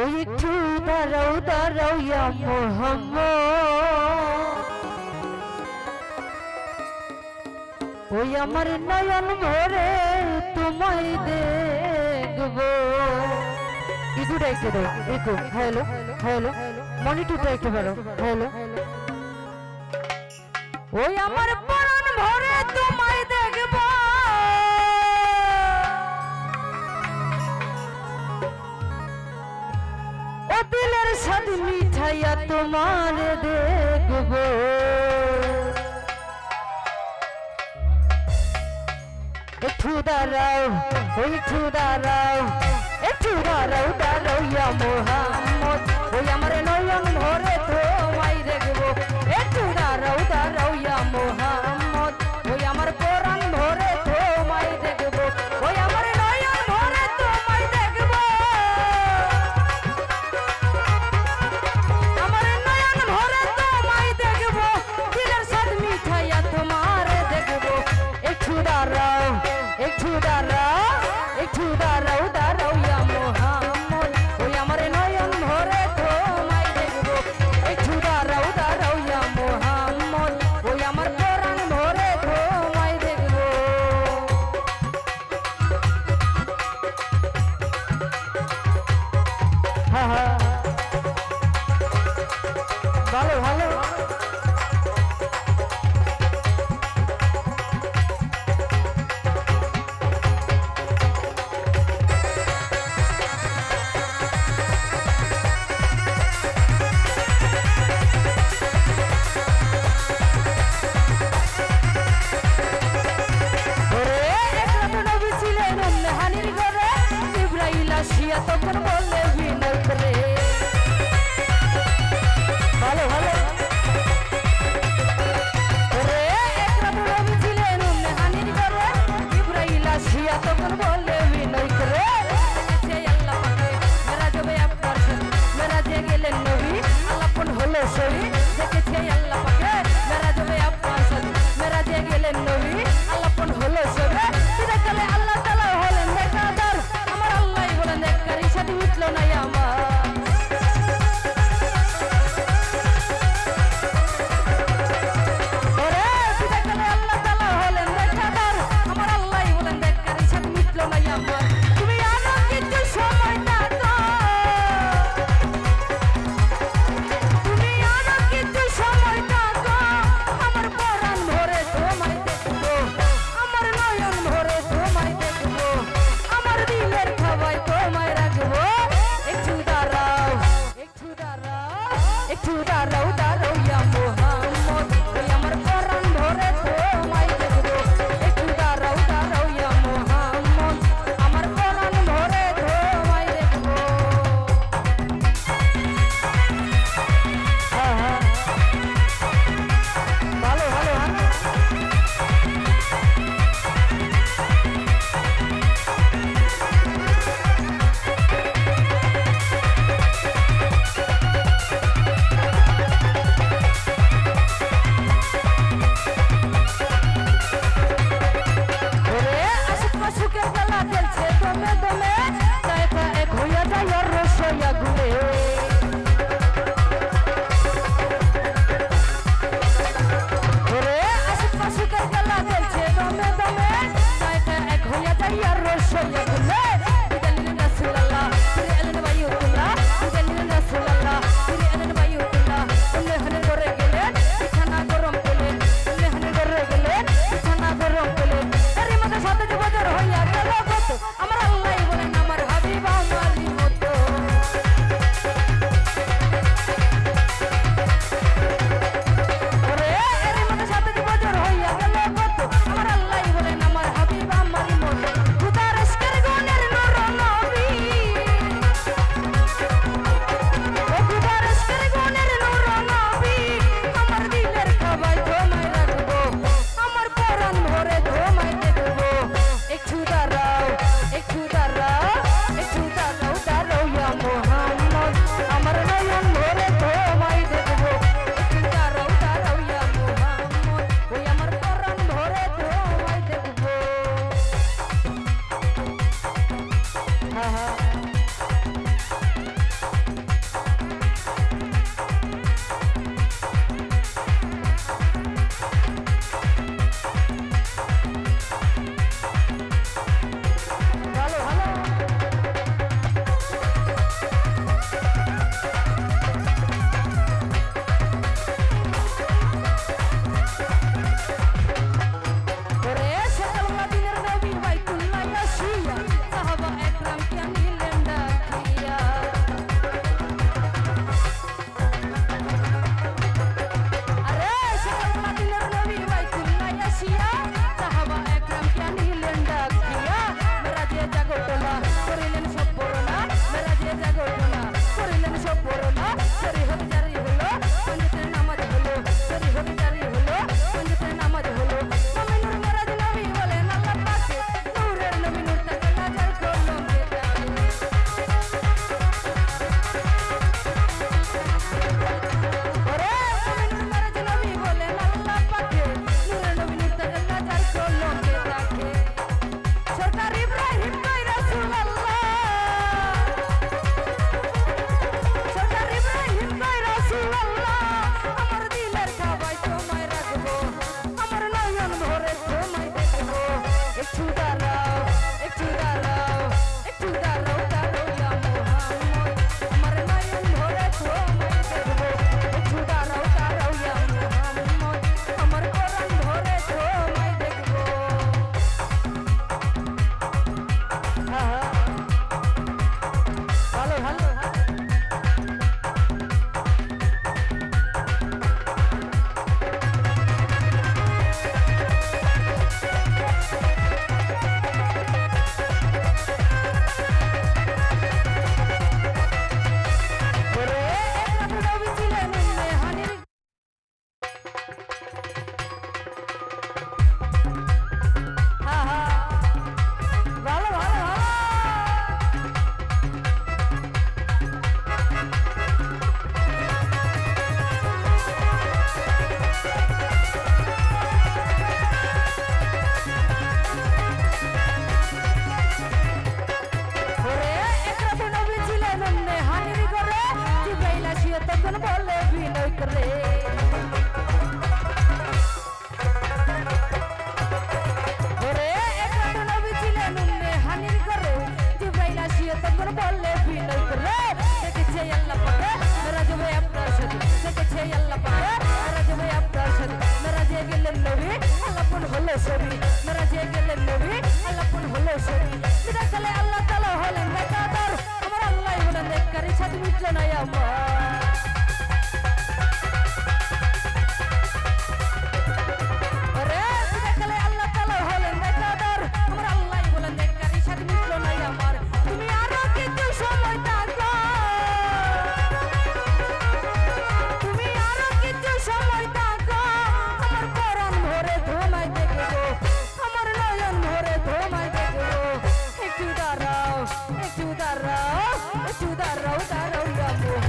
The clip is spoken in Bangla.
ওই একটু দাঁড়াও দাঁড়াও ইয়া মোহাম্মদ, ওই আমার নয়ন ভরে তোমায় দেখবো। ইকুটা একটু দাও, ইকু হ্যালো হ্যালো, মনিটরটা একটু বাড়ো, হ্যালো। ওই আমার প্রাণ ভরে তোমায় দেখবো, ও দিলের স্বাদ মিঠাইয়া তোমার দেখবো। একটু দাঁড়াও, ওই একটু দাঁড়াও, একটু দাঁড়াও দাঁড়াও ইয়া মোহাম্মদ, ওই আমার নয়ন ভরে তোমায় দেখবো। একটু দাঁড়াও দাঁড়াও ইয়া মোহাম্মদ, ওই আমার প্রাণ ভরে তোমায় দেখবো। ওই আমার নয়ন ভরে তোমায় দেখবো, আমার নয়ন ভরে তোমায় দেখবো, দিলের স্বাদ মিঠাইয়া তোমার দেখবো। একটু দাঁড়াও, একটু দাঁড়াও, একটু দাঁড়াও দাঁড়াও ইয়া মোহাম্মদ, ওই আমার নয়ন ভরে তোমায় দেখবো। একটু দাঁড়াও দাঁড়াও ইয়া মোহাম্মদ, ওই আমার প্রাণ ভরে তোমায় দেখবো। হ্যাঁ হ্যাঁ, ভালো ভালো। তখন বললে বিনয় করে, ভালো ভালো। ওরে এক রাত রবি ছিলেন হানির ঘরে, ইব্রাহিম আসিয়া তখন বললে বিনয় করে, আল্লাহ পাকে মেরা যাবে আপনার মেরা যে গেলেন নবী, আল্লাপন হলো শরীর দেখেছে আল্লাহ পাকে মেরা যাবে আপনার মেরা যে গেলেন নবী, আল্লাপন হলো শরীর চিরকালে আল্লাহ তাআলা হলেন নেকাদার, আমার আল্লাহ বলেন নেকারি সাথে উঠলো না আমার। ওরে চিরকালে আল্লাহ তাআলা হলেন নেকাদার, আমার আল্লাহ বলেন নেকারি সাথে উঠলো না আমার। তুমি আরো কিছু সময় থাকো, তুমি আরো কিছু সময় থাকো, আমার পরাণ ভরে তোমায় দেখবো, আমার নয়ন ভরে তোমায় দেখবো, আমার দিলের খাবাই তোমায় রাখবো। একটু বলে বিনয় করে ওরে এক রাতে নবী ছিলেন উম্মে হানির ঘরে জিবরাইল আসিয়া তখন বলে বিনয় করে দেখেছে আল্লাহ পাকে মেরাজে আপনার সাথে দেখেছে আল্লাহ পাকে মেরাজে আপনার সাথে মেরাজে গেলেন নবী আল্লাপন হলো ছবি মেরাজে গেলেন নবী আল্লাপন হলো ছবি বিদাকালে আল্লাহ তাআলা হলেন বেকাদার আমার আল্লাহ হলেন নেককারী সাথে মিটলো না আমার একটু দাঁড়াও দাঁড়াও